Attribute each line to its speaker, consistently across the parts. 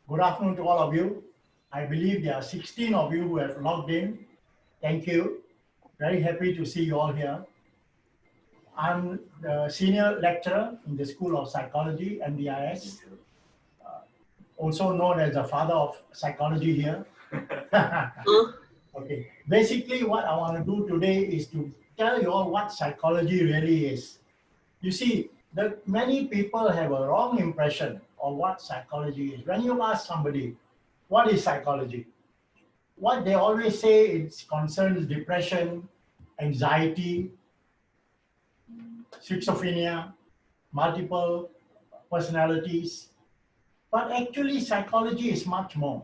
Speaker 1: Good afternoon to all of you. I believe there are 16 of you who have logged in. Thank you. Very happy to see you all here. I'm the senior lecturer in the School of Psychology, MDIS, also known as the father of psychology here. Okay. Basically, what I want to do today is to tell you all what psychology really is. You see, many people have a wrong impression of what psychology is. When you ask somebody, what is psychology? What they always say it concerns depression, anxiety, schizophrenia, multiple personalities. But actually, psychology is much more.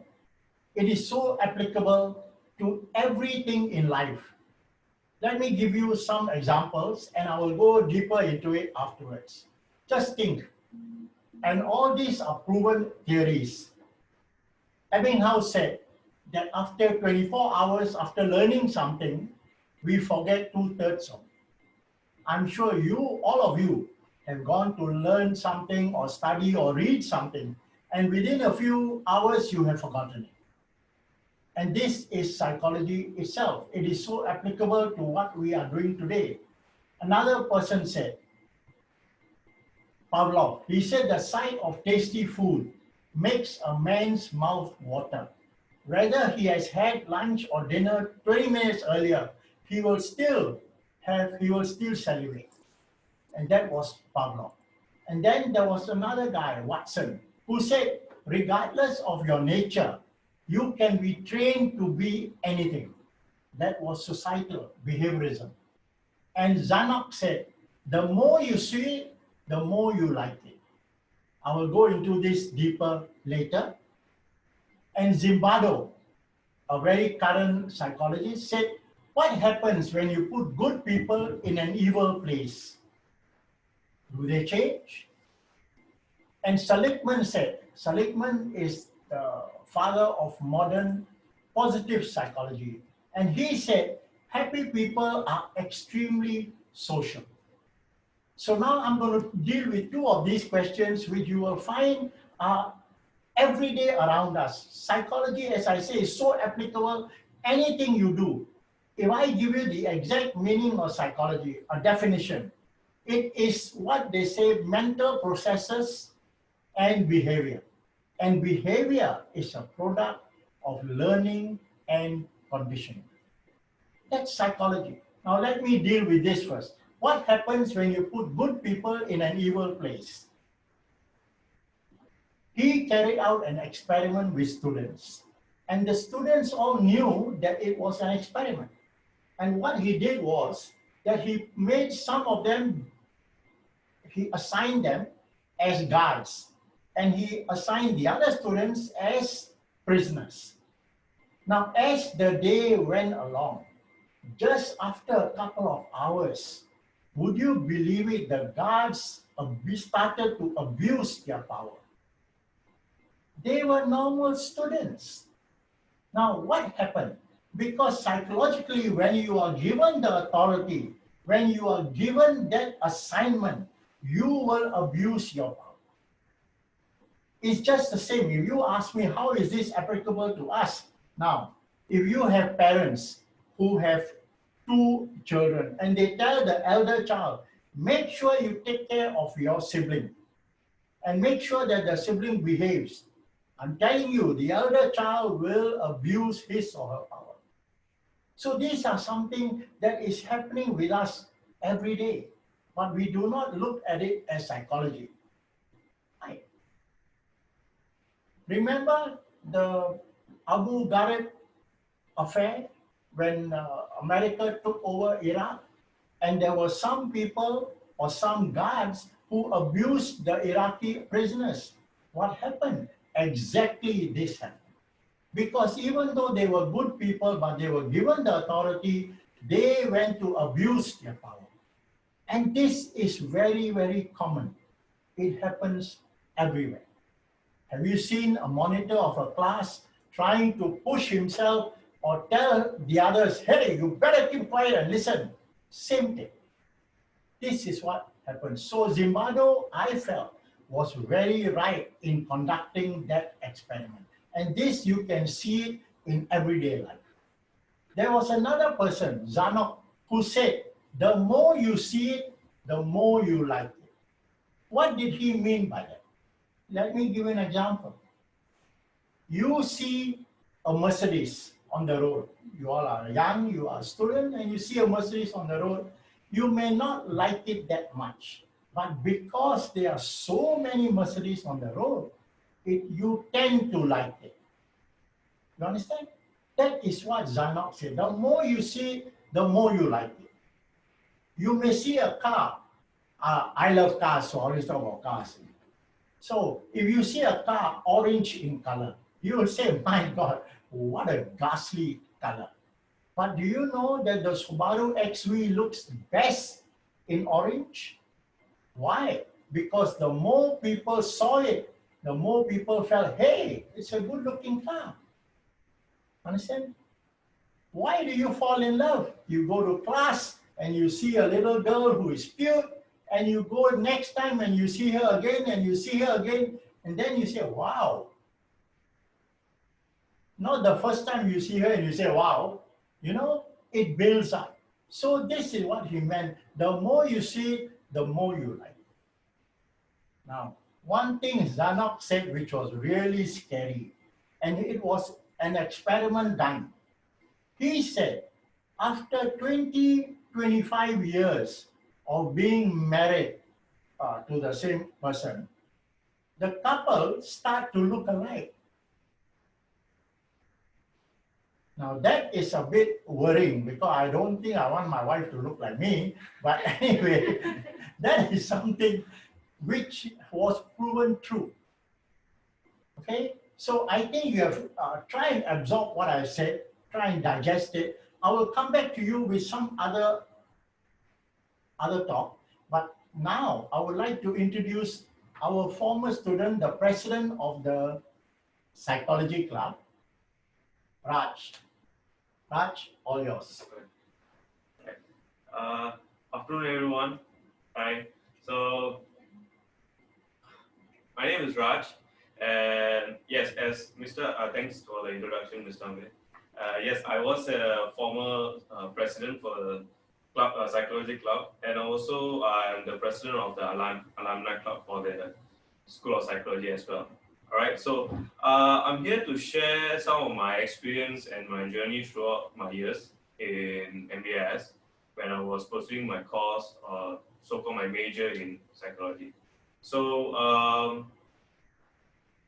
Speaker 1: It is so applicable to everything in life. Let me give you some examples and I will go deeper into it afterwards. Just think, and all these are proven theories. Ebbinghaus said that after 24 hours after learning something, we forget 2/3 of it. I'm sure all of you, have gone to learn something or study or read something, and within a few hours you have forgotten it. And this is psychology itself. It is so applicable to what we are doing today. Another person said, Pavlov, he said the sight of tasty food makes a man's mouth water. Whether he has had lunch or dinner 20 minutes earlier, he will still salivate. And that was Pavlov. And then there was another guy, Watson, who said, regardless of your nature, you can be trained to be anything. That was societal behaviorism. And Zanuck said, the more you see it, the more you like it. I will go into this deeper later. And Zimbardo, a very current psychologist, said, what happens when you put good people in an evil place? Do they change? And Seligman is the father of modern positive psychology. And he said, happy people are extremely social. So now I'm going to deal with two of these questions, which you will find are every day around us. Psychology, as I say, is so applicable. Anything you do, if I give you the exact meaning of psychology, a definition, it is what they say mental processes and behavior. And behavior is a product of learning and conditioning. That's psychology. Now let me deal with this first. What happens when you put good people in an evil place? He carried out an experiment with students. And the students all knew that it was an experiment. And what he did was that he made some of them, he assigned them as guards. And he assigned the other students as prisoners. Now, as the day went along, just after a couple of hours, would you believe it, the guards started to abuse their power. They were normal students. Now, what happened? Because psychologically, when you are given the authority, when you are given that assignment, you will abuse your power. It's just the same. If you ask me, how is this applicable to us? Now, if you have parents who have 2 children and they tell the elder child, make sure you take care of your sibling and make sure that the sibling behaves. I'm telling you, the elder child will abuse his or her power. So these are something that is happening with us every day, but we do not look at it as psychology. Right? Remember the Abu Ghraib affair when America took over Iraq, and there were some people or some guards who abused the Iraqi prisoners. What happened? Exactly this happened. Because even though they were good people, but they were given the authority, they went to abuse their power. And this is very, very common. It happens everywhere. Have you seen a monitor of a class trying to push himself or tell the others, hey, you better keep quiet and listen? Same thing. This is what happens. So Zimbardo, I felt, was very right in conducting that experiment. And this you can see it in everyday life. There was another person, Zanuck, who said, the more you see it, the more you like it. What did he mean by that? Let me give an example. You see a Mercedes on the road. You all are young, you are a student, and you see a Mercedes on the road. You may not like it that much, but because there are so many Mercedes on the road, you tend to like it. You understand? That is what Zanuck said. The more you see, the more you like it. You may see a car. I love cars, so I always talk about cars. So if you see a car orange in color, you will say, my God, what a ghastly color. But do you know that the Subaru XV looks best in orange? Why? Because the more people saw it, the more people felt, hey, it's a good looking car. Understand? Why do you fall in love? You go to class and you see a little girl who is cute, and you go next time and you see her again and you see her again, and then you say, wow. Not the first time you see her and you say, wow. You know, it builds up. So this is what he meant. The more you see, the more you like. Now, one thing Zanuck said which was really scary, and it was an experiment done. He said, after 20, 25 years of being married to the same person, the couple start to look alike. Now that is a bit worrying because I don't think I want my wife to look like me. But anyway, that is something which was proven true. Okay, so I think you have try and absorb what I said, try and digest it. I will come back to you with some other talk. But now I would like to introduce our former student, the president of the psychology club, Raj. Raj, all yours.
Speaker 2: Afternoon, everyone. Hi. So, my name is Raj, and yes, as Mr. Thanks for the introduction, Mr. Amir. Yes, I was a former president for the club, psychology club, and also I am the president of the alumni club for the School of Psychology as well. All right, so I'm here to share some of my experience and my journey throughout my years in MDIS when I was pursuing my course, so-called my major in psychology. So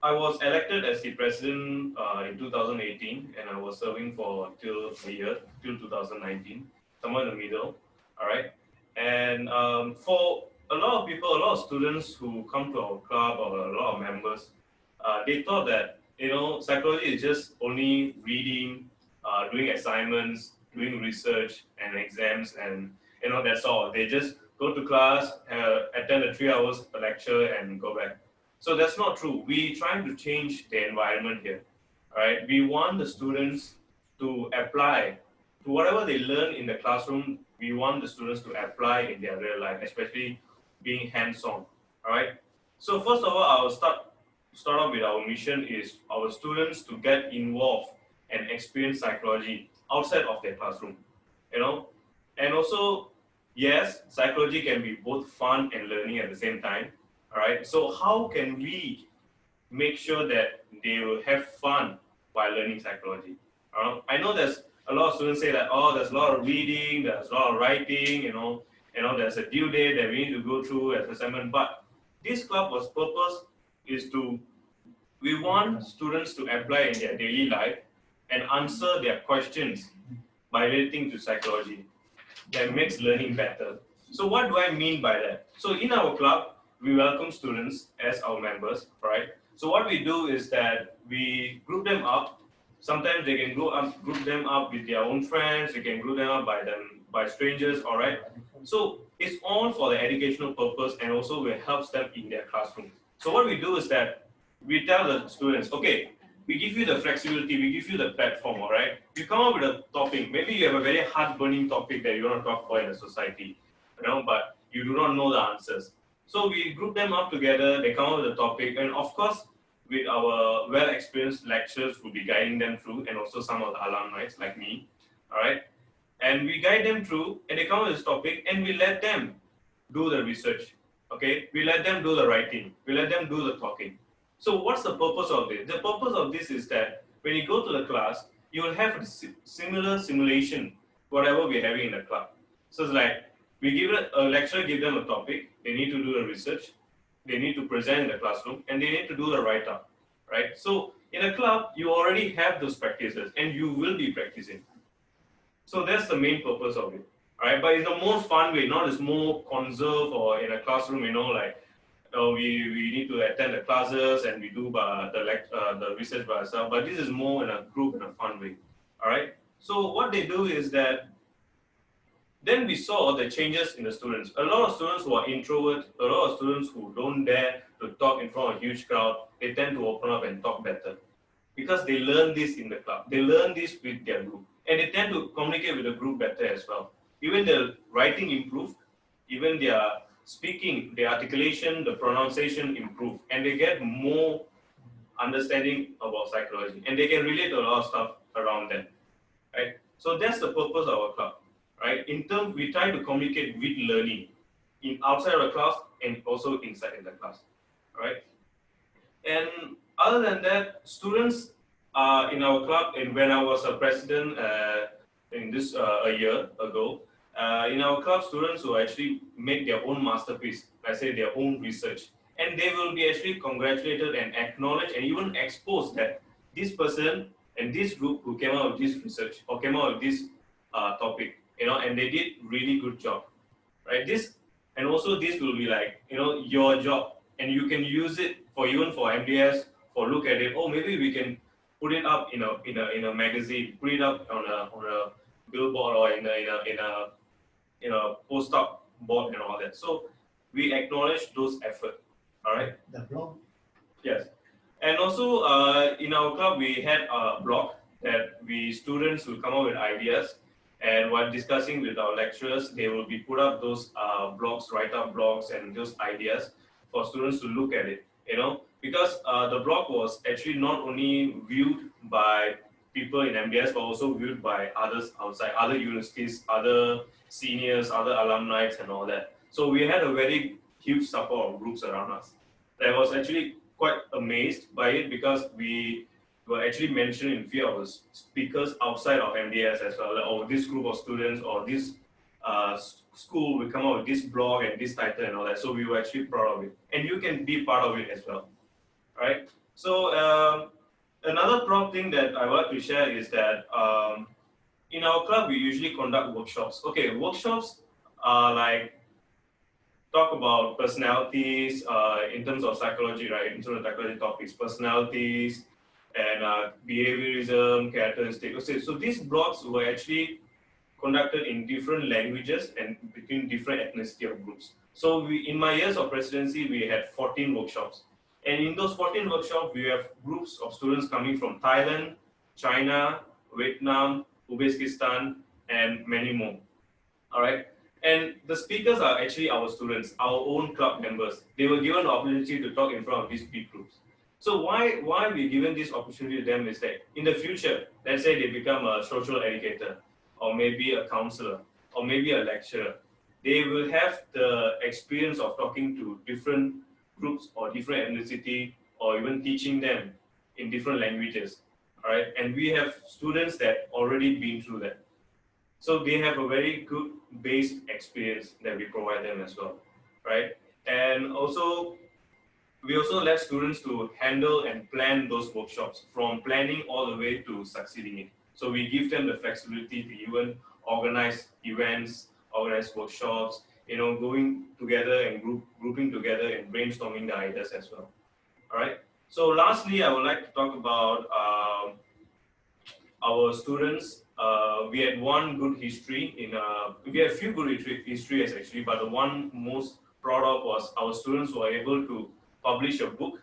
Speaker 2: I was elected as the president in 2018, and I was serving for till a year, till 2019, somewhere in the middle. All right, and for a lot of people, a lot of students who come to our club or a lot of members, they thought that psychology is just only reading, doing assignments, doing research and exams, and that's all. They just go to class, attend a 3 hours lecture, and go back. So that's not true. We trying to change the environment here. All right, we want the students to apply to whatever they learn in the classroom. We want the students to apply in their real life, especially being hands-on. All right. So first of all, I will start off with our mission is our students to get involved and experience psychology outside of their classroom, and also, yes, psychology can be both fun and learning at the same time. All right, so how can we make sure that they will have fun while learning psychology? I know there's a lot of students say that, oh, there's a lot of reading, there's a lot of writing, there's a due date that we need to go through as assignment, but this club was purpose is we want students to apply in their daily life and answer their questions by relating to psychology. That makes learning better. So what do I mean by that? So in our club, we welcome students as our members, right? So what we do is that we group them up. Sometimes they can group them up with their own friends. They can group them up by strangers, all right? So it's all for the educational purpose, and also it helps them in their classroom. So what we do is that we tell the students, okay, we give you the flexibility, we give you the platform, all right? You come up with a topic. Maybe you have a very heart-burning topic that you want to talk about in the society, but you do not know the answers. So we group them up together, they come up with a topic, and of course, with our well-experienced lecturers who will be guiding them through, and also some of the alumni like me, all right? And we guide them through, and they come up with this topic, and we let them do the research, okay? We let them do the writing, we let them do the talking. So what's the purpose of this? The purpose of this is that when you go to the class, you will have a similar simulation, whatever we're having in the club. So it's like, we give a lecturer, give them a topic, they need to do the research, they need to present in the classroom, and they need to do the write-up, right? So in a club, you already have those practices, and you will be practicing. So that's the main purpose of it, right? But in the more fun way, not as more conserved or in a classroom, like we need to attend the classes and we do the research by ourselves. But this is more in a group in a fun way, all right? So what they do is that then we saw the changes in the students. A lot of students who are introverts, a lot of students who don't dare to talk in front of a huge crowd, they tend to open up and talk better because they learn this in the club. They learn this with their group, and they tend to communicate with the group better as well. Even their writing improved, even their speaking, their articulation, the pronunciation improved, and they get more understanding about psychology, and they can relate to a lot of stuff around them, right? So that's the purpose of our club, right? In terms, we try to communicate with learning in outside of the class and also inside in the class, right? And other than that, students in our club, and when I was a president in this a year ago, in our club, students will actually make their own masterpiece, I say their own research, and they will be actually congratulated and acknowledged and even exposed that this person and this group who came out with this research or came out with this topic, and they did really good job, right? This and also this will be like your job, and you can use it for even for MDS for look at it. Oh, maybe we can put it up in a magazine, put it up on a billboard or in a post-up board and all that. So we acknowledge those efforts. All right.
Speaker 1: The blog.
Speaker 2: Yes, and also in our club we had a blog that we students will come up with ideas, and while discussing with our lecturers, they will be put up those blogs, write up blogs, and those ideas for students to look at it. Because the blog was actually not only viewed by people in MDS, but also viewed by others outside, other universities, other seniors, other alumni, and all that. So we had a very huge support of groups around us. I was actually quite amazed by it because we were actually mentioned in few of the speakers outside of MDS as well. Like, oh, this group of students or this school will come out with this blog and this title and all that. So we were actually proud of it, and you can be part of it as well, right? So another proud thing that I would like to share is that in our club we usually conduct workshops. Okay, workshops are like talk about personalities in terms of psychology, right? In terms of psychology topics, personalities and behaviorism, characteristics. Okay, so these blogs were actually conducted in different languages and between different ethnicity of groups. So in my years of presidency, we had 14 workshops. And in those 14 workshops, we have groups of students coming from Thailand, China, Vietnam, Uzbekistan, and many more. All right. And the speakers are actually our students, our own club members. They were given the opportunity to talk in front of these big groups. So why we given this opportunity to them is that in the future, let's say they become a social educator, or maybe a counselor, or maybe a lecturer, they will have the experience of talking to different groups or different ethnicity, or even teaching them in different languages. All right, and we have students that already been through that. So they have a very good base experience that we provide them as well, right? And also, we also let students to handle and plan those workshops, from planning all the way to succeeding it. So we give them the flexibility to even organize events, organize workshops, going together and grouping together and brainstorming the ideas as well. All right. So lastly, I would like to talk about our students. We had one good history we had a few good histories actually, but the one most proud of was our students were able to publish a book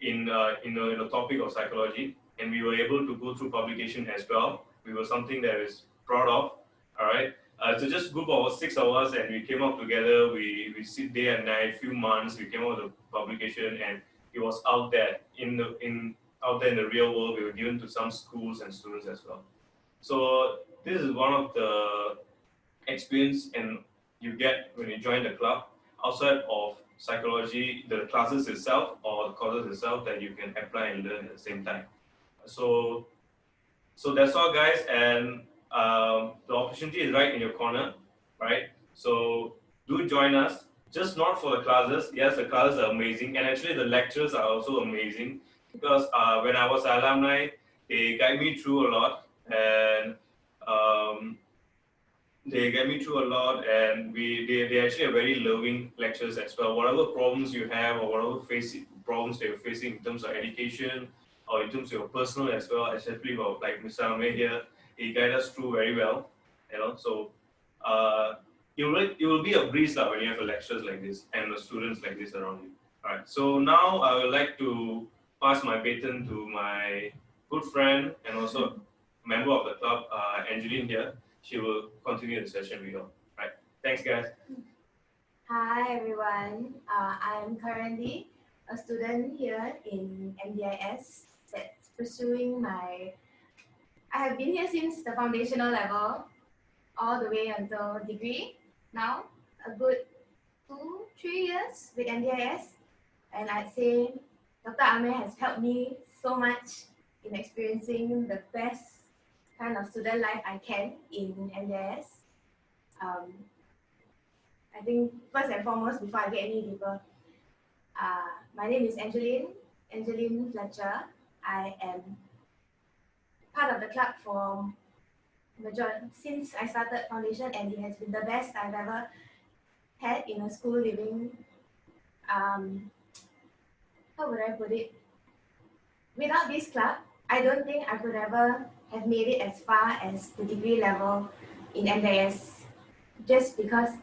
Speaker 2: in the topic of psychology, and we were able to go through publication as well. We were something that is proud of. All right, So just group of 6 of us, and we came up together. We sit day and night, few months. We came out with a publication, and it was out there in the real world. We were given to some schools and students as well. So this is one of the experience and you get when you join the club outside of psychology, the classes itself or the courses itself that you can apply and learn at the same time. So that's all, guys, and the opportunity is right in your corner, right? So do join us. Just not for the classes. Yes, the classes are amazing, and actually the lectures are also amazing because when I was an alumni, they guide me through a lot, and um, they get me through a lot, and they actually are very loving lectures as well. Whatever problems you have or whatever problems that you're facing in terms of education or in terms of your personal as well, especially about like Mr. Amir here, he guide us through very well, you know. So it will be a breeze when you have lectures like this and the students like this around you. All right. So now I would like to pass my baton to my good friend and also member of the club, Angeline here. She will continue the session with you. Right. Thanks, guys.
Speaker 3: Hi everyone. I am currently a student here in MDIS that's pursuing my. I have been here since the foundational level, all the way until degree. Now, a good 2-3 years with MDIS, and I'd say Dr. Amir has helped me so much in experiencing the best kind of student life I can in MDIS. I think first and foremost, before I get any deeper, my name is Angeline Fletcher. I am part of the club for since I started foundation, and it has been the best I've ever had in a school living. How would I put it? Without this club, I don't think I could ever have made it as far as the degree level in MDIS, just because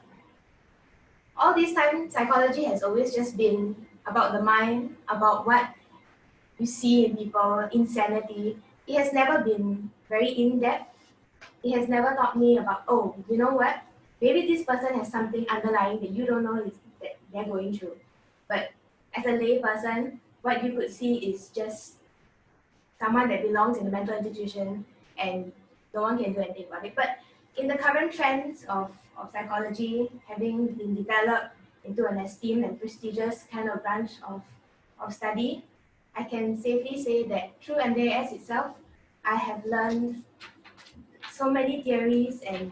Speaker 3: all this time, psychology has always just been about the mind, about what you see in people, insanity. It has never been very in-depth. It has never taught me about, oh, you know what? Maybe this person has something underlying that you don't know that they're going through. But as a lay person, what you could see is just someone that belongs in a mental institution and no one can do anything about it. But in the current trends of psychology having been developed into an esteemed and prestigious kind of branch of study, I can safely say that through MDIS itself, I have learned so many theories and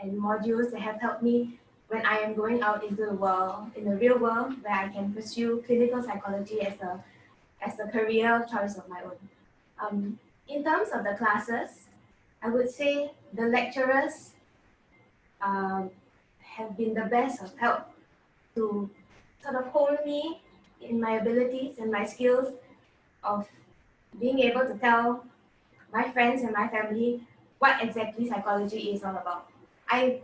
Speaker 3: modules that have helped me when I am going out into the world, in the real world, where I can pursue clinical psychology as a career choice of my own. In terms of the classes, I would say the lecturers have been the best of help to sort of hone me in my abilities and my skills of being able to tell my friends and my family what exactly psychology is all about. I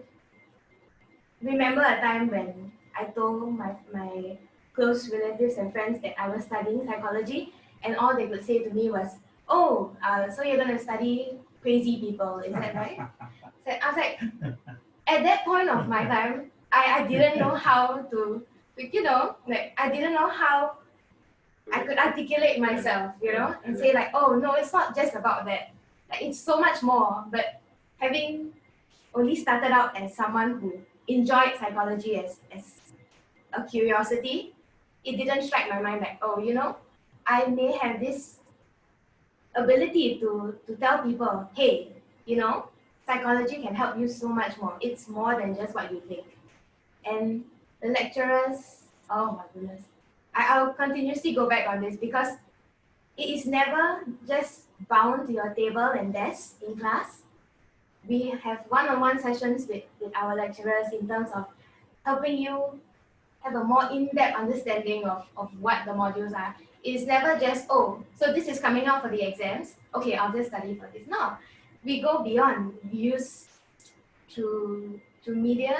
Speaker 3: remember a time when I told my close relatives and friends that I was studying psychology, and all they could say to me was, "Oh, so you're going to study crazy people, is that right?" So I was like, at that point of my time, I didn't know how to, like I didn't know how I could articulate myself, and say like, oh no, it's not just about that. Like it's so much more. But having only started out as someone who enjoyed psychology as a curiosity, it didn't strike my mind like, oh, I may have this ability to tell people, hey, psychology can help you so much more. It's more than just what you think. And the lecturers, oh my goodness. I'll continuously go back on this because it is never just bound to your table and desk in class. We have one-on-one sessions with our lecturers in terms of helping you have a more in-depth understanding of what the modules are. It's never just, oh, so this is coming out for the exams. Okay, I'll just study for this. No, we go beyond. We use through media,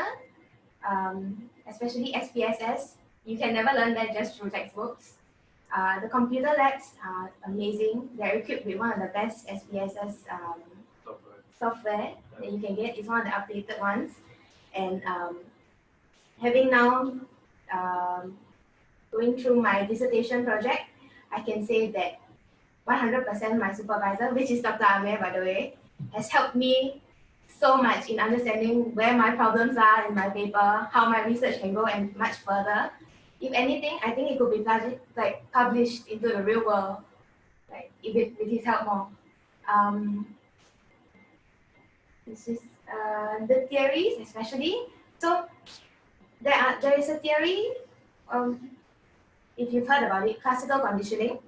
Speaker 3: especially SPSS. You can never learn that just through textbooks. The computer labs are amazing. They're equipped with one of the best SPSS software that you can get. It's one of the updated ones. And having now going through my dissertation project, I can say that 100% my supervisor, which is Dr. Amir, by the way, has helped me so much in understanding where my problems are in my paper, how my research can go and much further. If anything, I think it could be published into the real world, like with his help more. This is the theories, especially. So there is a theory, if you've heard about it, classical conditioning.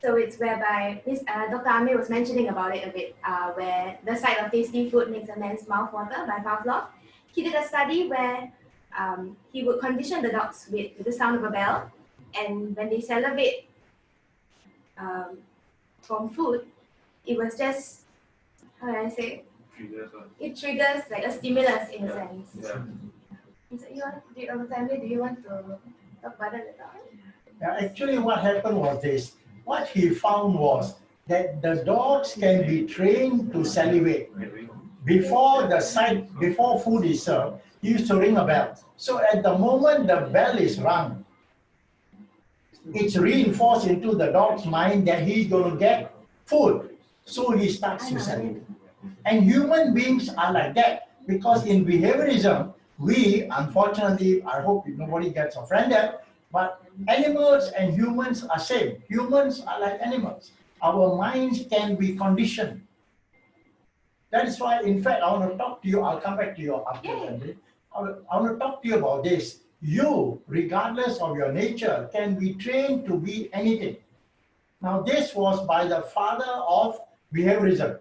Speaker 3: So it's whereby Dr. Amir was mentioning about it a bit, where the sight of tasty food makes a man's mouth water by Pavlov. He did a study where he would condition the dogs with the sound of a bell, and when they salivate from food, it was just, how do I say? It triggers like a stimulus in a sense.
Speaker 2: Yeah.
Speaker 3: So do you want to talk about it at all?
Speaker 1: Yeah, actually what happened was this. What he found was that the dogs can be trained to salivate. Before food is served, he used to ring a bell. So at the moment the bell is rung, it's reinforced into the dog's mind that he's going to get food. So he starts to salivate. And human beings are like that, because in behaviorism, we, unfortunately, I hope nobody gets offended, but animals and humans are same. Humans are like animals. Our minds can be conditioned. That is why, in fact, I want to talk to you. I'll come back to you after. I want to talk to you about this. You, regardless of your nature, can be trained to be anything. Now, this was by the father of behaviorism.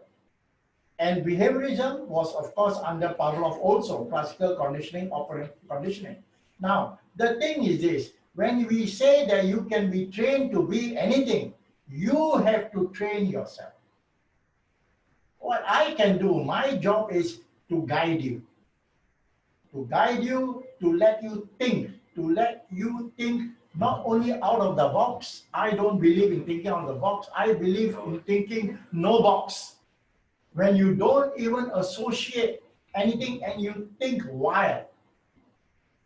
Speaker 1: And behaviorism was, of course, under Pavlov also, classical conditioning, operant conditioning. Now, the thing is this, when we say that you can be trained to be anything, you have to train yourself. What I can do, my job is to guide you. To guide you, to let you think not only out of the box. I don't believe in thinking out of the box. I believe in thinking no box. When you don't even associate anything and you think wild.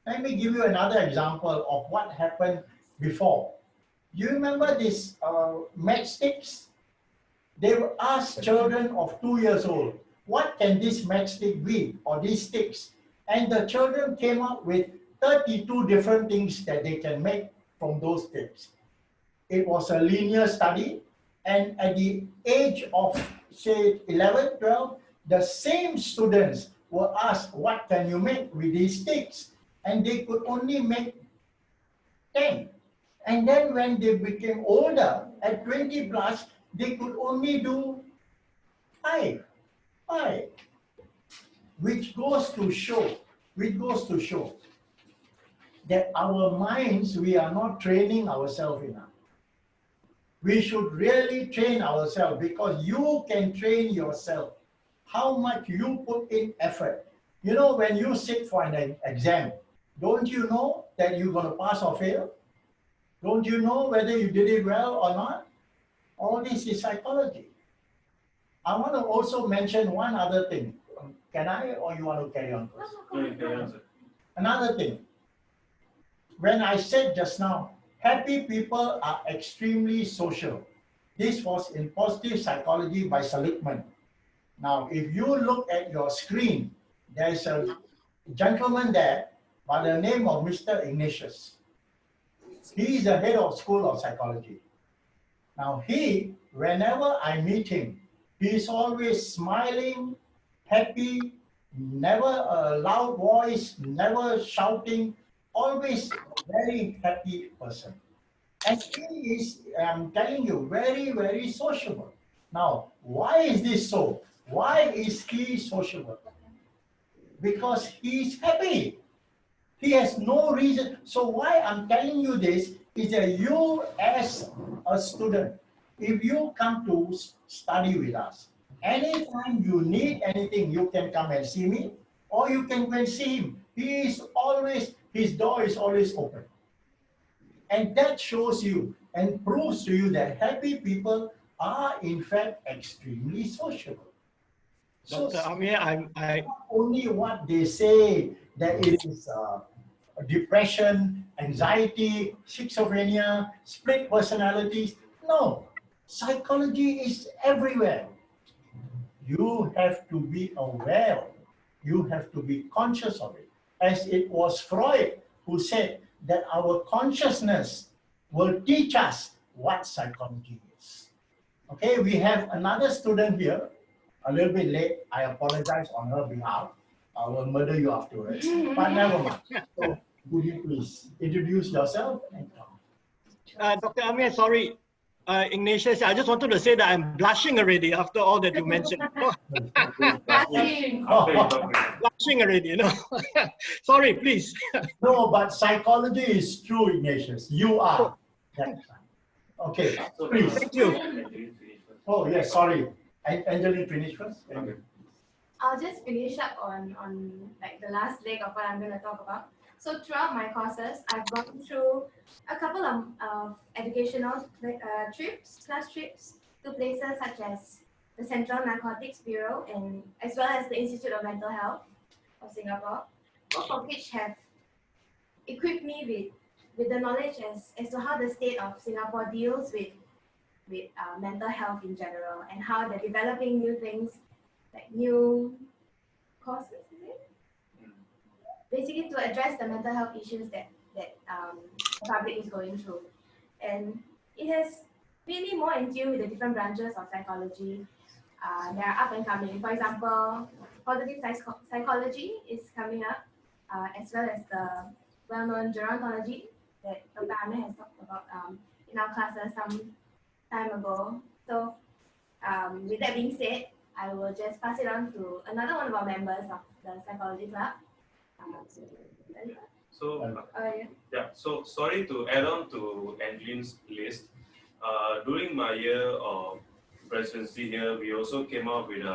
Speaker 1: Let me give you another example of what happened before. You remember these matchsticks? They were asked children of 2 years old, what can this matchstick be, or these sticks? And the children came up with 32 different things that they can make from those sticks. It was a linear study, and at the age of, say, 11, 12, the same students were asked, what can you make with these sticks? And they could only make 10. And then when they became older, at 20 plus, they could only do 5. Which goes to show that our minds, we are not training ourselves enough. We should really train ourselves, because you can train yourself. How much you put in effort. You know, when you sit for an exam, don't you know that you're going to pass or fail? Don't you know whether you did it well or not? All this is psychology. I want to also mention one other thing. Can I, or you want to carry on first?
Speaker 2: No, you can answer.
Speaker 1: Another thing. When I said just now, happy people are extremely social. This was in positive psychology by Seligman. Now, if you look at your screen, there is a gentleman there by the name of Mr. Ignatius. He is the head of School of Psychology. Now, whenever I meet him, he is always smiling, happy, never a loud voice, never shouting, always a very happy person. And he is, I'm telling you, very, very sociable. Now, why is this so? Why is he sociable? Because he is happy. He has no reason. So why I'm telling you this is that you as a student, if you come to study with us, anytime you need anything, you can come and see me, or you can go and see him. His door is always open. And that shows you and proves to you that happy people are in fact extremely sociable. So
Speaker 4: Dr. Amir, I
Speaker 1: only what they say that it is depression, anxiety, schizophrenia, split personalities. No, psychology is everywhere. You have to be aware of it. You have to be conscious of it. As it was Freud who said that our consciousness will teach us what psychology is. Okay, we have another student here, a little bit late. I apologize on her behalf. I will murder you afterwards, but never mind. So, would you please introduce yourself and come?
Speaker 4: Dr. Amir, sorry, Ignatius, I just wanted to say that I'm blushing already after all that you mentioned.
Speaker 3: Blushing.
Speaker 4: Blushing already, you know. Sorry, please.
Speaker 1: No, but psychology is true, Ignatius. You are. That. Okay, please.
Speaker 4: Thank you.
Speaker 1: Oh, yes, sorry. Angeline, finish first.
Speaker 2: Okay.
Speaker 3: I'll just finish up on like the last leg of what I'm going to talk about. So throughout my courses, I've gone through a couple of educational class trips to places such as the Central Narcotics Bureau and as well as the Institute of Mental Health of Singapore, both of which have equipped me with the knowledge as to how the state of Singapore deals with mental health in general and how they're developing new things like new courses, is it? Basically to address the mental health issues that the public is going through. And it has really more in tune with the different branches of psychology. They are up and coming. For example, positive psychology is coming up, as well as the well-known gerontology that Dr. Amir has talked about in our classes some time ago. So with that being said, I will just pass it on to another one of our members of the psychology club.
Speaker 2: So
Speaker 3: Yeah.
Speaker 2: yeah, so sorry to add on to Angeline's list. During my year of presidency here, we also came up with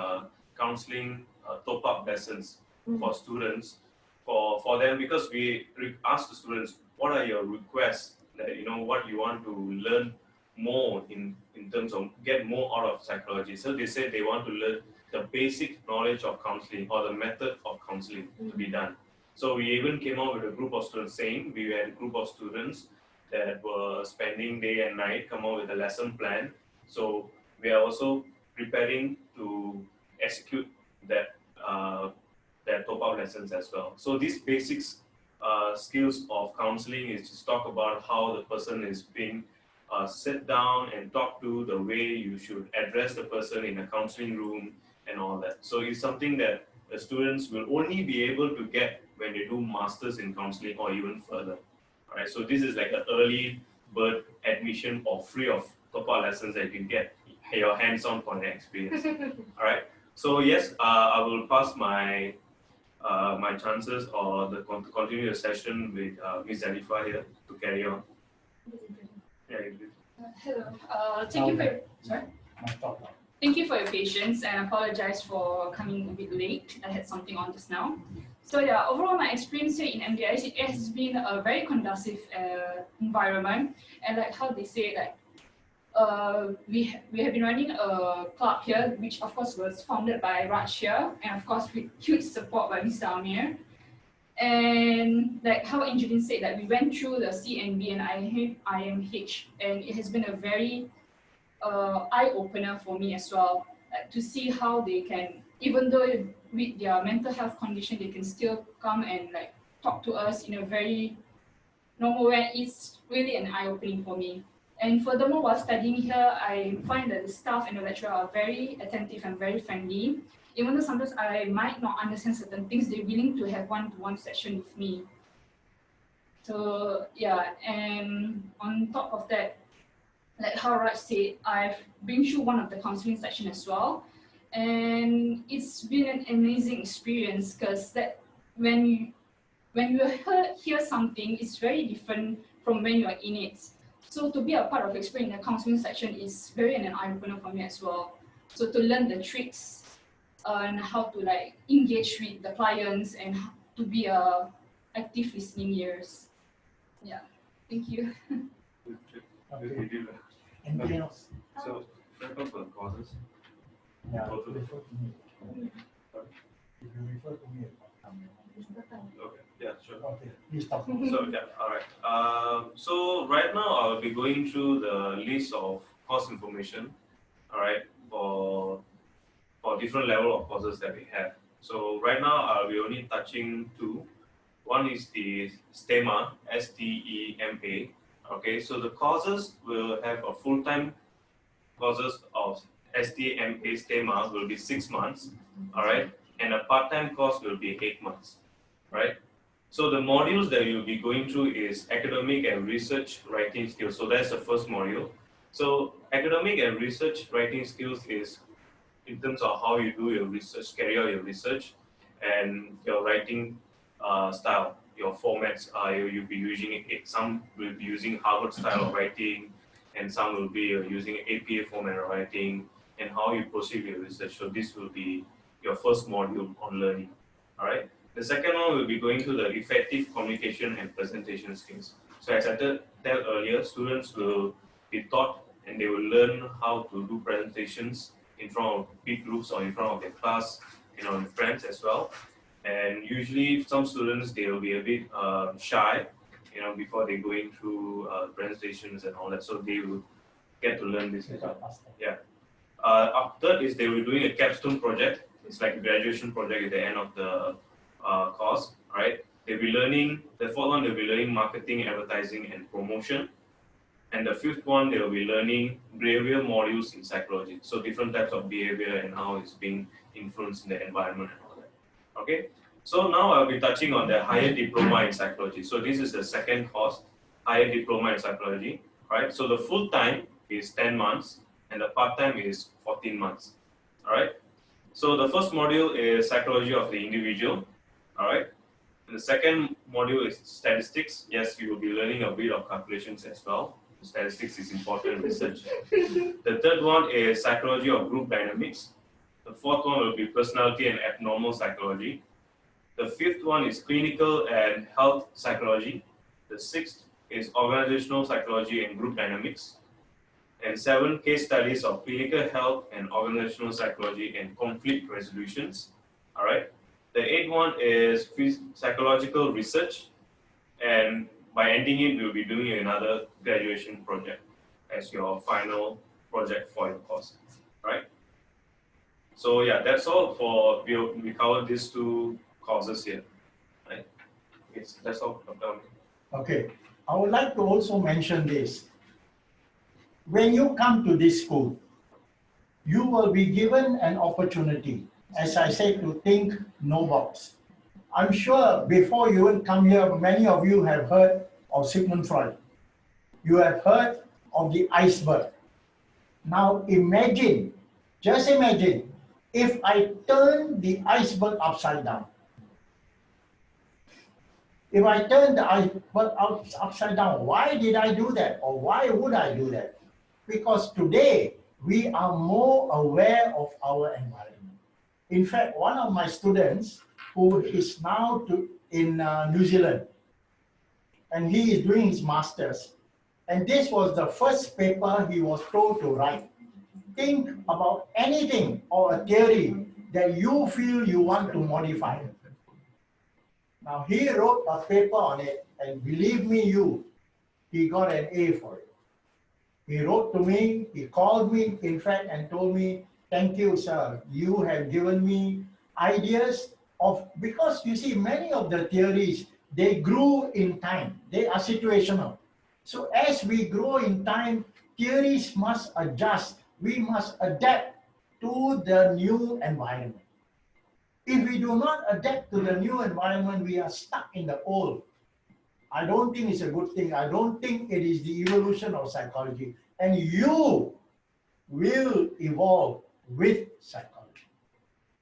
Speaker 2: counseling top-up lessons for students, for them, because we asked the students, what are your requests, that what you want to learn more in terms of get more out of psychology. So they said they want to learn the basic knowledge of counseling or the method of counseling to be done. So we even came out with a group of students saying, we had a group of students that were spending day and night, come up with a lesson plan. So we are also preparing to execute that top-up lessons as well. So these basics skills of counseling is to talk about how the person is being sit down and talk to, the way you should address the person in a counseling room and all that. So it's something that the students will only be able to get when they do masters in counseling or even further. All right, so this is like an early bird admission or free of top-up lessons that you can get your hands-on for the experience. All right, so yes, I will pass my my chances or to continue the session with Ms. Zalifa here to carry on. Yeah,
Speaker 5: Hello. Thank you for your patience, and I apologize for coming a bit late. I had something on just now. So yeah, overall my experience here in MDIS, it has been a very conducive environment, and like how they say, like we have been running a club here, which of course was founded by Raj here, and of course with huge support by Mr. Amir. And like how Angeline said, that we went through the CNB and IMH, and it has been a very eye-opener for me as well, like, to see how they can, even though with their mental health condition, they can still come and like talk to us in a very normal way. It's really an eye-opening for me. And furthermore, while studying here, I find that the staff and the lecturer are very attentive and very friendly. Even though sometimes I might not understand certain things, they're willing to have one-to-one session with me. So yeah, and on top of that, like how Raj said, I've been through one of the counseling sessions as well, and it's been an amazing experience, because that when you hear something, it's very different from when you are in it. So to be a part of experience in the counseling section is very an eye-opener for me as well. So to learn the tricks and how to like engage with the clients and to be a active listening ears. Yeah, thank you.
Speaker 1: Anything else?
Speaker 2: So, wrap up the courses.
Speaker 1: Yeah.
Speaker 2: Total.
Speaker 1: If you refer to me,
Speaker 2: Okay, yeah, sure.
Speaker 1: okay, please stop.
Speaker 2: So yeah, all right. So right now I'll be going through the list of course information, all right, for different level of courses that we have. So right now I'll be only touching two. One is the STEMA, STEMA. Okay, so the courses will have a full-time courses of STEMA will be 6 months, all right, and a part-time course will be 8 months, right? So the modules that you'll be going through is academic and research writing skills. So that's the first module. So academic and research writing skills is in terms of how you do your research, carry out your research, and your writing style, your formats. You'll be using it. Some will be using Harvard style of writing, and some will be using APA format of writing, and how you proceed with your research. So this will be your first module on learning. All right. The second one will be going to the effective communication and presentation skills. So as I told earlier, students will be taught and they will learn how to do presentations in front of big groups or in front of their class, with friends as well. And usually some students, they will be a bit shy, before they going through presentations and all that. So they will get to learn this as well. Yeah. Third is they will be doing a capstone project. It's like a graduation project at the end of the course, right? They'll be learning, the fourth one, they'll be learning marketing, advertising, and promotion. And the fifth one, they'll be learning behavior modules in psychology. So different types of behavior and how it's being influenced in the environment and all that. Okay. So now I'll be touching on the higher diploma in psychology. So this is the second course, higher diploma in psychology, right? So the full time is 10 months and the part time is 14 months. All right. So the first module is psychology of the individual. All right. And the second module is statistics. Yes, you will be learning a bit of calculations as well. Statistics is important research. The third one is psychology of group dynamics. The fourth one will be personality and abnormal psychology. The fifth one is clinical and health psychology. The sixth is organizational psychology and group dynamics. And 7 case studies of clinical health and organizational psychology and conflict resolutions. All right. The eighth one is psychological research, and by ending it, we'll be doing another graduation project as your final project for your course, right? So yeah, that's all for, we covered these two courses here, right? Yes, that's all.
Speaker 1: Okay, I would like to also mention this. When you come to this school, you will be given an opportunity, as I said, to think no box. I'm sure before you will come here, many of you have heard of Sigmund Freud. You have heard of the iceberg. Now imagine, just imagine, if I turn the iceberg upside down. If I turn the iceberg upside down, why did I do that? Or why would I do that? Because today, we are more aware of our environment. In fact, one of my students, who is now in New Zealand, and he is doing his master's, and this was the first paper he was told to write. Think about anything or a theory that you feel you want to modify. Now he wrote a paper on it, and believe me, he got an A for it. He wrote to me, he called me, in fact, and told me, "Thank you, sir. You have given me ideas of," because you see, many of the theories, they grew in time. They are situational. So as we grow in time, theories must adjust. We must adapt to the new environment. If we do not adapt to the new environment, we are stuck in the old. I don't think it's a good thing. I don't think it is the evolution of psychology. And you will evolve with psychology.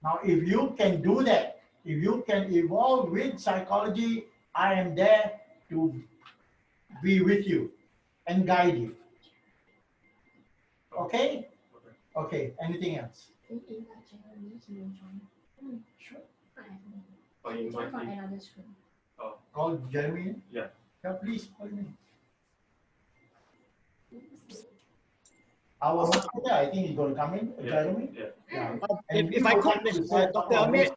Speaker 1: Now, if you can do that, if you can evolve with psychology, I am there to be with you and guide you. Okay? Okay, anything else? Sure.
Speaker 2: Oh, you
Speaker 3: Join
Speaker 2: might
Speaker 3: from
Speaker 2: be-
Speaker 3: another school.
Speaker 1: Call Jeremy?
Speaker 2: Yeah.
Speaker 1: Yeah, please call me. our marketer, I think, is going to come in, Jeremy.
Speaker 2: Yeah.
Speaker 1: Yeah.
Speaker 4: If I could, Dr. Amir,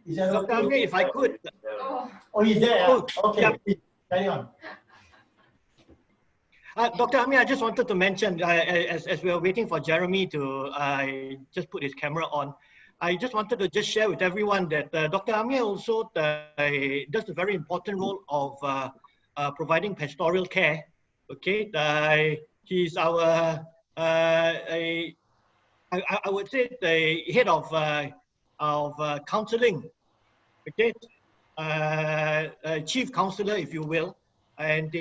Speaker 1: is that
Speaker 4: Dr.
Speaker 1: okay?
Speaker 4: Amir, if I could.
Speaker 5: Oh,
Speaker 1: Oh, he's there.
Speaker 4: Oh,
Speaker 1: Okay,
Speaker 4: yeah.
Speaker 1: please, carry on.
Speaker 4: Dr. Amir, I just wanted to mention, as we are waiting for Jeremy to just put his camera on, I just wanted to just share with everyone that Dr. Amir also does a very important role of providing pastoral care. Okay, he's our, I would say, the head of counseling. Okay, chief counselor, if you will, and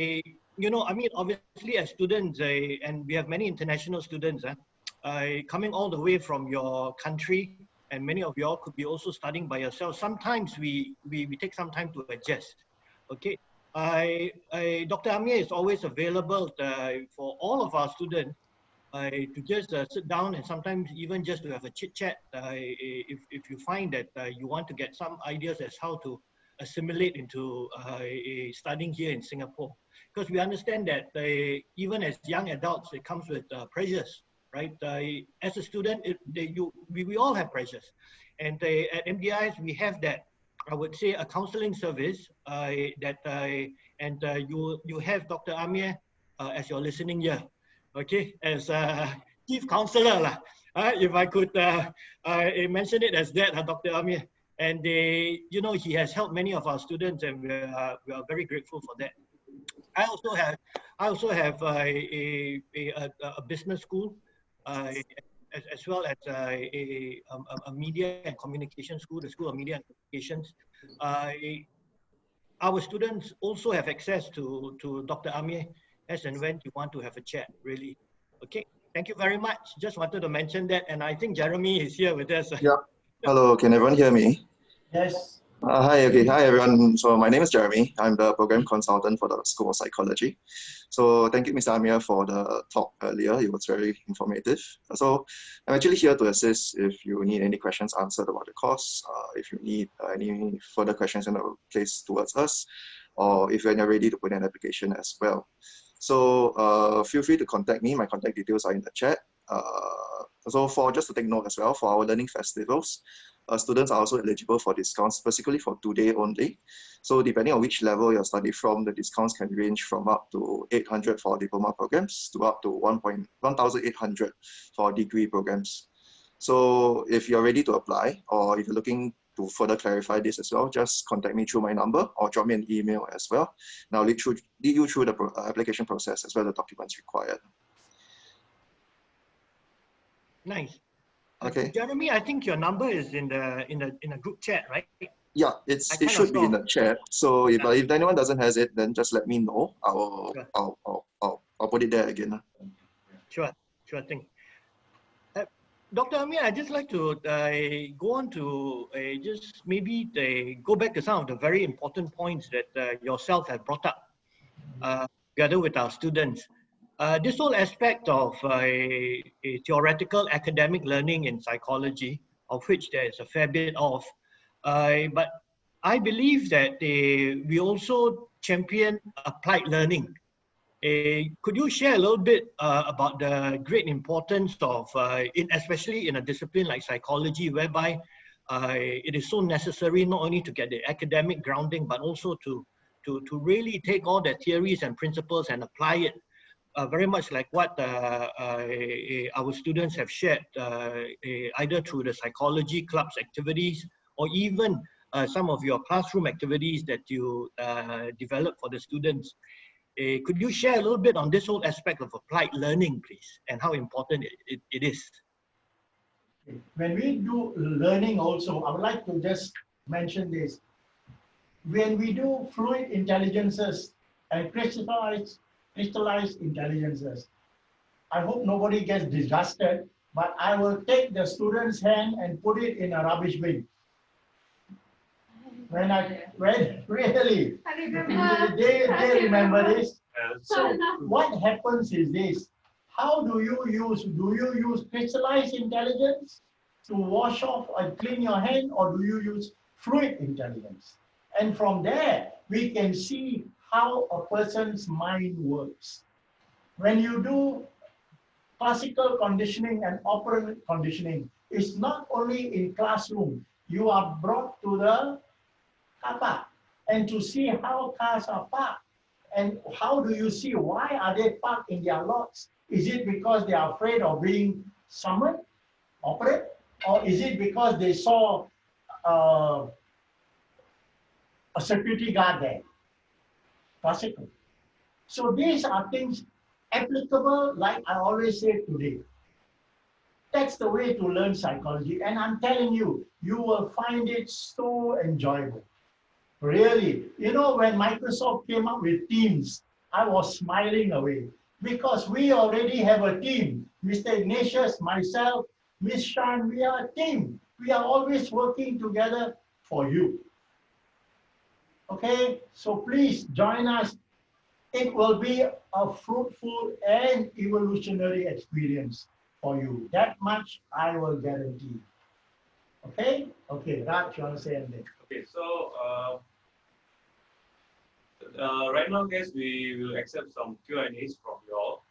Speaker 4: you know, I mean, obviously as students, and we have many international students, coming all the way from your country, and many of you all could be also studying by yourself. Sometimes we take some time to adjust. Okay, Dr. Amir is always available for all of our students to just sit down and sometimes even just to have a chit chat if you find that you want to get some ideas as how to assimilate into studying here in Singapore. Because we understand that even as young adults, it comes with pressures, right? As a student, we all have pressures. And at MDIS, we have that, I would say, a counseling service you have Dr. Amir as your listening ear. Okay, as chief counselor lah. If I could mention it as that, Dr. Amir. And you know, he has helped many of our students, and we are very grateful for that. I also have a business school, as well as a media and communication school, the School of Media and Communications. Our students also have access to Dr. Amir as and when you want to have a chat, really. Okay, thank you very much. Just wanted to mention that, and I think Jeremy is here with us.
Speaker 6: Yeah. Hello, can everyone hear me?
Speaker 1: Yes.
Speaker 6: Hi, okay. Hi, everyone. So my name is Jeremy. I'm the program consultant for the School of Psychology. So thank you, Mr. Amir, for the talk earlier. It was very informative. So I'm actually here to assist if you need any questions answered about the course, if you need any further questions in the place towards us, or if you're ready to put in an application as well. So feel free to contact me. My contact details are in the chat. So just to take note as well, for our learning festivals, students are also eligible for discounts, specifically for today only. So depending on which level you're studying from, the discounts can range from up to 800 for diploma programs to up to 1,800 for degree programs. So if you're ready to apply, or if you're looking to further clarify this as well, just contact me through my number or drop me an email as well. And I'll lead you through the application process as well as the documents required.
Speaker 4: Nice.
Speaker 6: Okay.
Speaker 4: Jeremy, I think your number is in a group chat, right?
Speaker 6: Yeah, it should be in the chat. So if anyone doesn't has it, then just let me know. I'll put it there again.
Speaker 4: Sure thing. Dr. Amir, I'd just like to go on to just maybe go back to some of the very important points that yourself have brought up together with our students. This whole aspect of a theoretical academic learning in psychology, of which there is a fair bit of, but I believe that we also champion applied learning. Could you share a little bit about the great importance of, especially in a discipline like psychology, whereby it is so necessary not only to get the academic grounding, but also to really take all the theories and principles and apply it, very much like what our students have shared, either through the psychology club's activities or even some of your classroom activities that you develop for the students. Could you share a little bit on this whole aspect of applied learning, please, and how important it is?
Speaker 1: When we do learning also, I would like to just mention this. When we do fluid intelligences and crystallized intelligences, I hope nobody gets disgusted, but I will take the student's hand and put it in a rubbish bin. When really, they remember this. So what happens is this: how do you use crystallized intelligence to wash off and clean your hand, or do you use fluid intelligence? And from there, we can see how a person's mind works. When you do classical conditioning and operant conditioning is not only in classroom. You are brought to the car park and to see how cars are parked. And how do you see why are they parked in their lots? Is it because they are afraid of being summoned, operate? Or is it because they saw a security guard there? Classical. So these are things applicable, like I always say today. That's the way to learn psychology. And I'm telling you, you will find it so enjoyable. Really. You know, when Microsoft came up with Teams, I was smiling away because we already have a team. Mr. Ignatius, myself, Miss Shan, we are a team. We are always working together for you. Okay, so please join us. It will be a fruitful and evolutionary experience for you. That much I will guarantee. Okay? Okay, Raj, you want to say anything?
Speaker 2: Okay, so right now, guys, we will accept some Q&As from you all.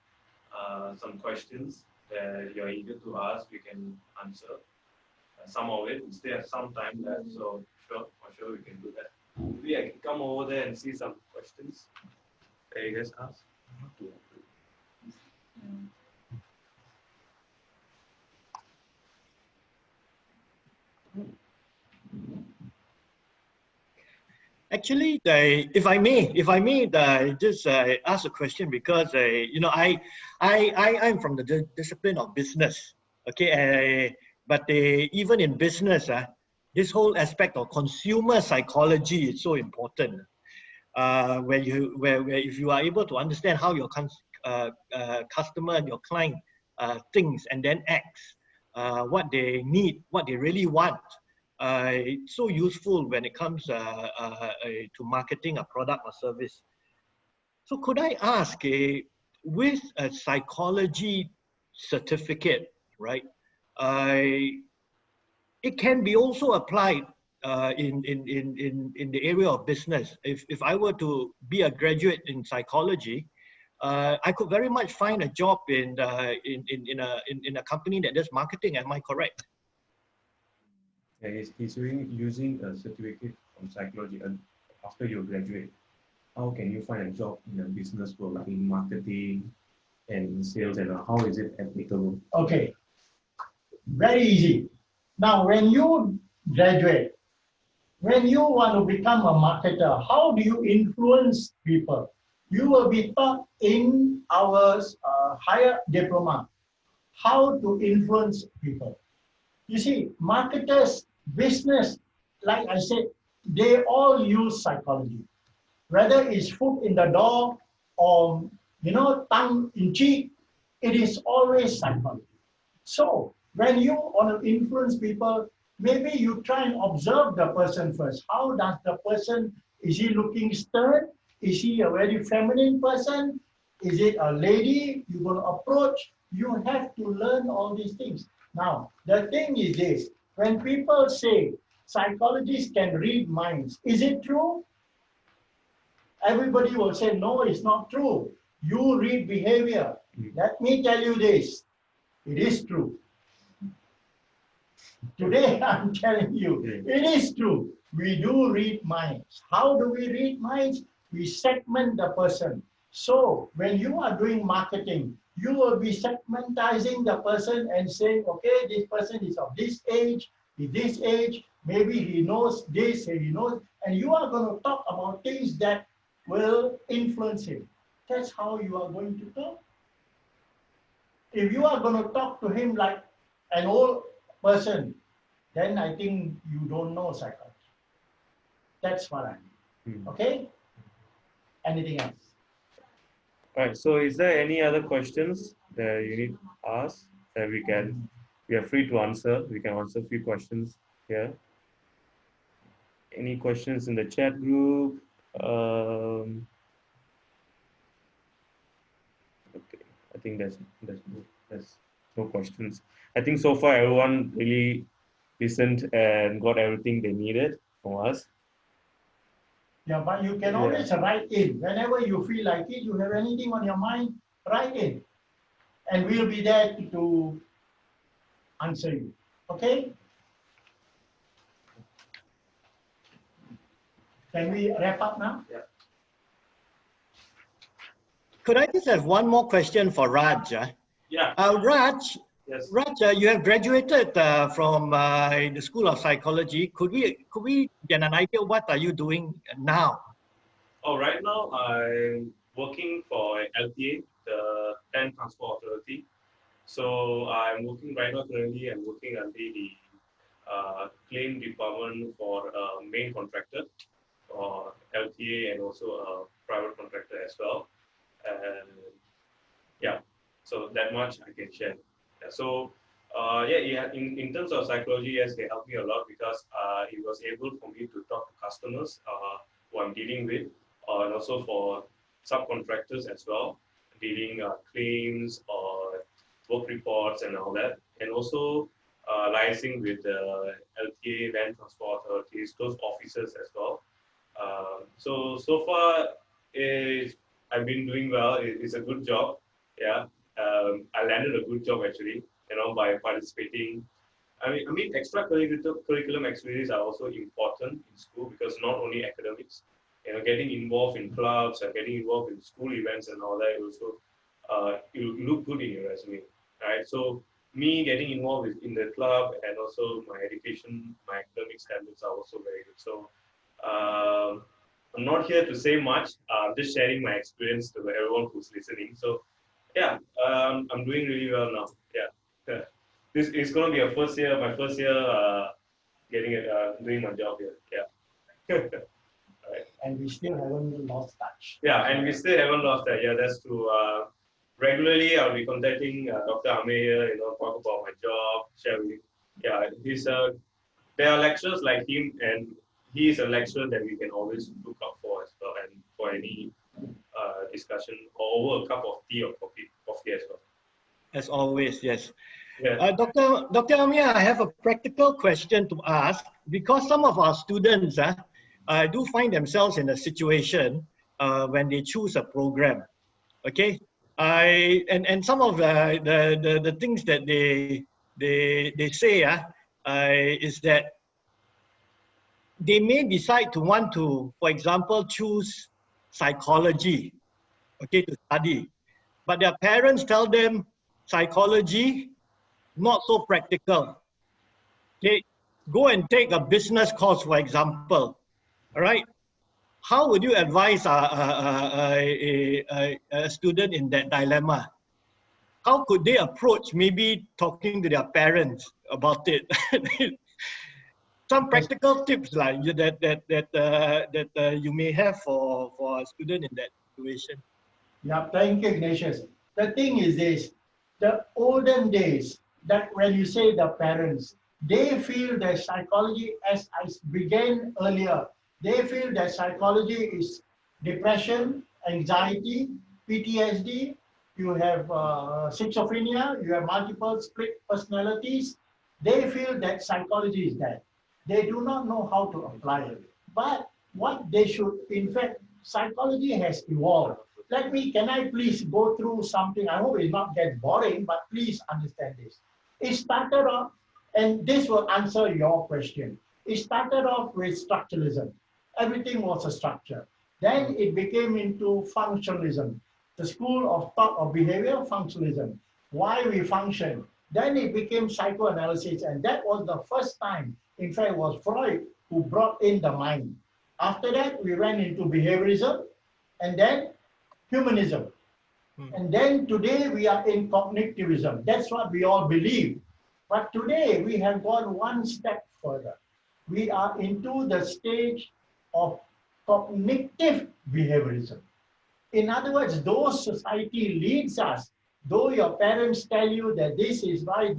Speaker 2: Some questions that you're eager to ask, we can answer. Some of it, we still have some time left, so sure, for sure we can do that. Maybe I can come over there and see some questions that you guys ask.
Speaker 4: Actually, if I may, just ask a question because you know I'm from the discipline of business. Okay, but even in business, this whole aspect of consumer psychology is so important. Where if you are able to understand how your customer and your client thinks and then acts, what they need, what they really want. It's so useful when it comes to marketing a product or service. So could I ask, with a psychology certificate, right? It can be also applied in the area of business. If I were to be a graduate in psychology, I could very much find a job in a company that does marketing. Am I correct?
Speaker 7: Yeah, he's using a certificate from psychology after you graduate. How can you find a job in a business world, like in marketing and in sales, and how is it applicable?
Speaker 1: Okay, very easy. Now, when you graduate, when you want to become a marketer, how do you influence people? You will be taught in our higher diploma how to influence people. You see, marketers, business, like I said, they all use psychology. Whether it's foot in the door or, tongue in cheek, it is always psychology. So when you want to influence people, maybe you try and observe the person first. How does the person, is he looking stern? Is he a very feminine person? Is it a lady you're going to approach? You have to learn all these things. Now, the thing is this, when people say psychologists can read minds, is it true? Everybody will say, no, it's not true. You read behavior. Let me tell you this, it is true. Today, I'm telling you, it is true. We do read minds. How do we read minds? We segment the person. So when you are doing marketing, you will be segmentizing the person and saying, okay, this person is of this age, maybe he knows this, he knows, and you are going to talk about things that will influence him. That's how you are going to talk. If you are going to talk to him like an old person, then I think you don't know psychology. That's what I mean. Okay? Anything else?
Speaker 7: All right, so is there any other questions that you need to ask that we are free to answer? We can answer a few questions here. Any questions in the chat group? Okay, I think there's no questions. I think so far everyone really listened and got everything they needed from us.
Speaker 1: Yeah, but you can always write in. Whenever you feel like it, you have anything on your mind, write in. and we'll be there to answer you. Okay? Can we wrap up now?
Speaker 7: Yeah.
Speaker 4: Could I just have one more question for Raj?
Speaker 7: Yeah.
Speaker 4: Raj,
Speaker 7: Yes.
Speaker 4: Raj, you have graduated from the School of Psychology. Could we get an idea what are you doing now?
Speaker 7: Oh, right now I'm working for LTA, the Land Transport Authority. So I'm working right now currently. I'm working under the claim department for a main contractor for LTA and also a private contractor as well. And yeah, so that much I can share. Yeah, so in terms of psychology, yes, they helped me a lot because it was able for me to talk to customers who I'm dealing with, and also for subcontractors as well, dealing claims or work reports and all that, and also liaising with the LTA, Land Transport Authorities, those officers as well. So far, I've been doing well. It's a good job. Yeah, I landed a good job actually. By participating. I mean, curriculum activities are also important in school because not only academics. Getting involved in clubs and getting involved in school events and all that also, it'll look good in your resume, right? So me getting involved in the club and also my education, my academic standards are also very good. So I'm not here to say much. I'm just sharing my experience to everyone who's listening. So yeah, I'm doing really well now. Yeah. This is going to be my first year getting it, doing my job here. Yeah. Right.
Speaker 1: And we still haven't lost touch.
Speaker 7: Yeah, and we still haven't lost that. Yeah, that's true. Regularly, I'll be contacting Dr. Amir here, talk about my job, share with him. Yeah, there are lecturers like him, and he is a lecturer that we can always look out for as well, and for any discussion or over a cup of tea or coffee as well.
Speaker 4: As always, yes.
Speaker 7: Yeah.
Speaker 4: Dr. Amir, I have a practical question to ask because some of our students do find themselves in a situation when they choose a program. Okay, and some of the things that they say is that they may decide to want to, for example, choose psychology, okay, to study, but their parents tell them psychology not so practical. Okay, go and take a business course, for example. All right. How would you advise a student in that dilemma? How could they approach maybe talking to their parents about it? Some practical tips like that you may have for a student in that situation.
Speaker 1: Yeah, thank you, Ignatius. The thing is this, the olden days, that when you say the parents, they feel that psychology, as I began earlier, they feel that psychology is depression, anxiety, PTSD, you have schizophrenia, you have multiple split personalities. They feel that psychology is that. They do not know how to apply it. But what they should, in fact, psychology has evolved. Can I please go through something? I hope it not get boring, but please understand this. It started off, and this will answer your question. It started off with structuralism. Everything was a structure. Then it became into functionalism, the school of thought of behavior functionalism, why we function. Then it became psychoanalysis, and that was the first time, in fact, it was Freud who brought in the mind. After that, we went into behaviorism, and then humanism. And then today we are in cognitivism. That's what we all believe. But today we have gone one step further. We are into the stage of cognitive behaviorism. In other words, though society leads us, though your parents tell you that this is right,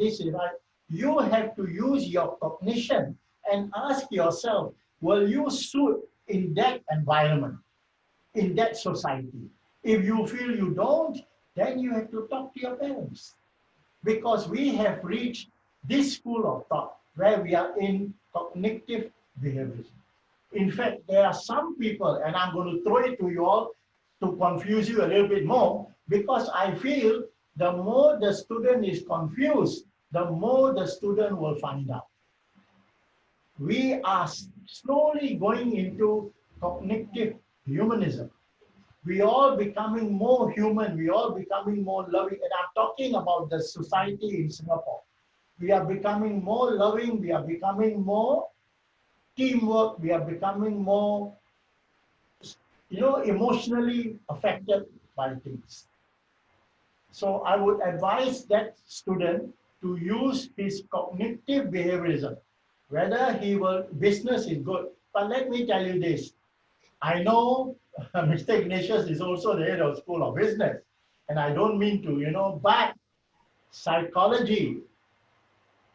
Speaker 1: you have to use your cognition and ask yourself, will you suit in that environment, in that society? If you feel you don't, then you have to talk to your parents. Because we have reached this school of thought where we are in cognitive behaviorism. In fact, there are some people, and I'm going to throw it to you all to confuse you a little bit more, because I feel the more the student is confused, the more the student will find out. We are slowly going into cognitive humanism. We all becoming more human, we all becoming more loving. And I'm talking about the society in Singapore. We are becoming more loving, we are becoming more teamwork, we are becoming more, emotionally affected by things. So I would advise that student to use his cognitive behaviorism. Whether business is good. But let me tell you this. I know Mr. Ignatius is also the head of School of Business. And I don't mean to, but psychology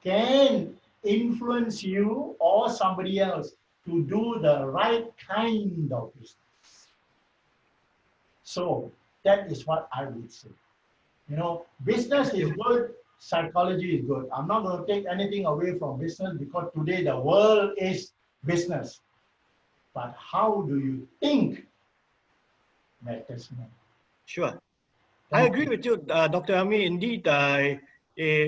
Speaker 1: can influence you or somebody else to do the right kind of business. So that is what I would say. Business is good, psychology is good. I'm not going to take anything away from business because today the world is business. But how do you think matters more?
Speaker 4: Sure. I agree with you, Dr. Amir. Indeed,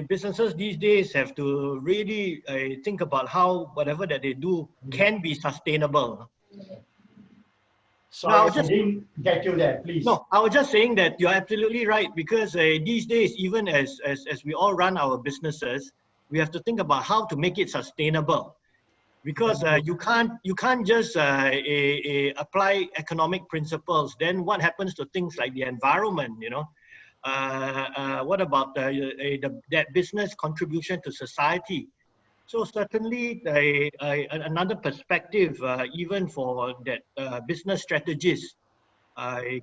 Speaker 4: businesses these days have to really think about how whatever that they do can be sustainable.
Speaker 1: Sorry, I didn't get you there, please.
Speaker 4: No, I was just saying that you're absolutely right, because these days, even as we all run our businesses, we have to think about how to make it sustainable. Because you can't just apply economic principles. Then what happens to things like the environment? What about that business contribution to society? So certainly another perspective, even for that business strategists,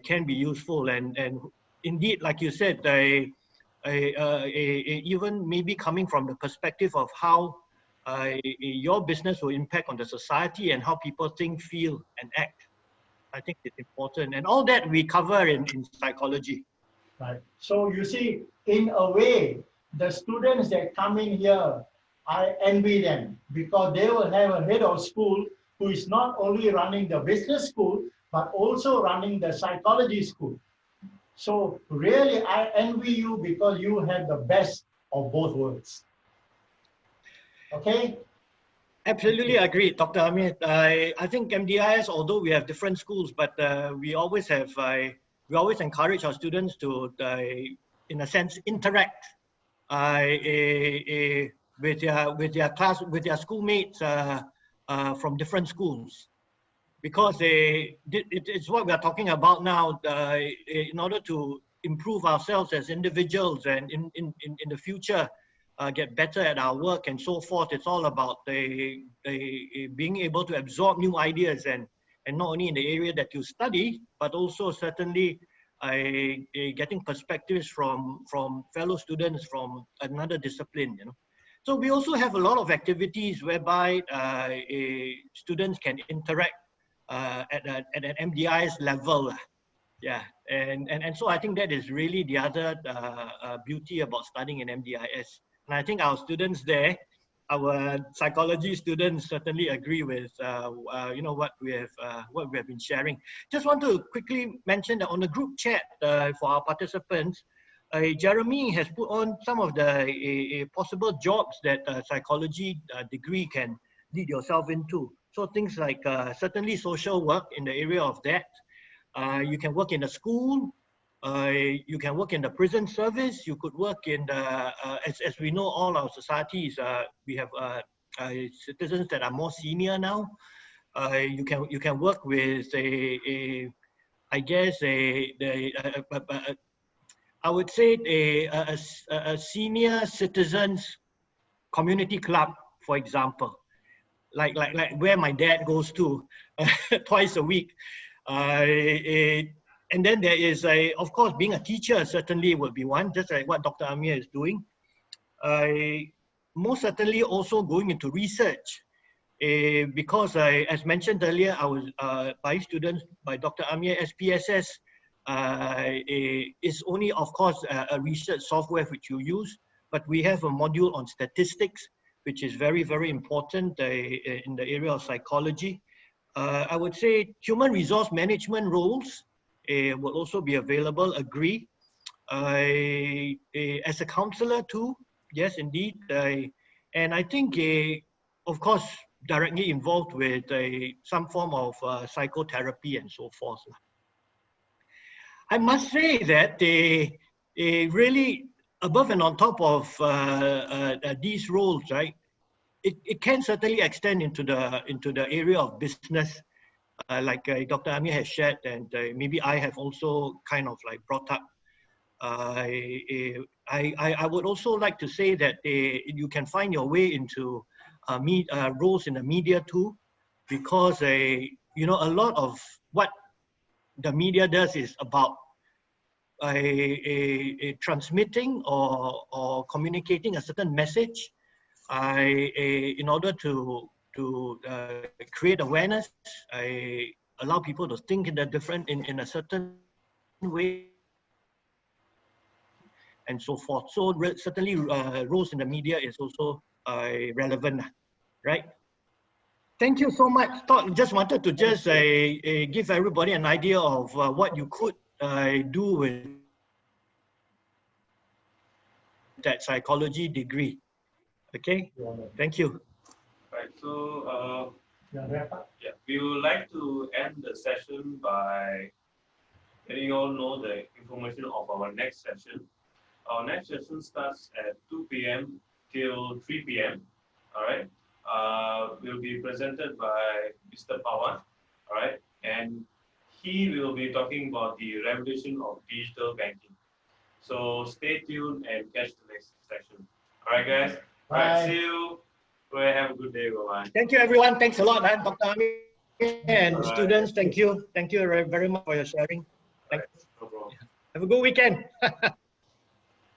Speaker 4: can be useful. And indeed, like you said, even maybe coming from the perspective of how your business will impact on the society and how people think, feel, and act. I think it's important. And all that we cover in psychology.
Speaker 1: Right. So you see, in a way, the students that come in here, I envy them because they will have a head of school who is not only running the business school, but also running the psychology school. So really, I envy you because you have the best of both worlds. Okay?
Speaker 4: Absolutely agree, Dr. Amir. I think MDIS, although we have different schools, but we always encourage our students to, in a sense, interact with their schoolmates from different schools, because it's what we are talking about now. In order to improve ourselves as individuals and in the future, get better at our work and so forth. It's all about being able to absorb new ideas and not only in the area that you study, but also certainly getting perspectives from fellow students from another discipline. So we also have a lot of activities whereby students can interact at an MDIS level. Yeah, and so I think that is really the other beauty about studying in MDIS. And I think our students there, our psychology students, certainly agree with what we have been sharing. Just want to quickly mention that on the group chat for our participants, Jeremy has put on some of the possible jobs that a psychology degree can lead yourself into. So things like certainly social work in the area of that. You can work in a school. You can work in the prison service. You could work in the, as we know, all our societies, we have citizens that are more senior now. You can work with I would say a senior citizens community club, for example, like where my dad goes to twice a week. And then there is of course, being a teacher certainly would be one, just like what Dr. Amir is doing. Most certainly also going into research, because as mentioned earlier, I was by students by Dr. Amir, SPSS is only, of course, a research software which you use, but we have a module on statistics, which is very, very important in the area of psychology. I would say human resource management roles will also be available, agree. as a counselor too. Yes, indeed. And I think, of course, directly involved with some form of psychotherapy and so forth. I must say that really above and on top of these roles, right? It can certainly extend into the area of business, like Dr. Amir has shared, and maybe I have also kind of like brought up. I would also like to say that you can find your way into roles in the media too, because you know, a lot of what the media does is about transmitting or communicating a certain message in order to create awareness, allow people to think in a certain way and so forth. So certainly roles in the media is also relevant, right? Thank you so much. Just wanted to just give everybody an idea of what you could do with that psychology degree. Okay, thank you.
Speaker 2: Right. So
Speaker 1: Wrap up.
Speaker 2: yeah, we would like to end the session by letting you all know the information of our next session. Our next session starts at 2 p.m. till 3 p.m. All right. Will be presented by Mr. Pawan. All right, and he will be talking about the revolution of digital banking. So stay tuned and catch the next session. All right, guys. All right. See you. Well, have a good day. Bye.
Speaker 4: Thank you, everyone. Thanks a lot, Dr. Amir and
Speaker 2: All right.
Speaker 4: students. Thank you. Thank you very much for your sharing.
Speaker 2: All right. No problem.
Speaker 4: Have a good weekend.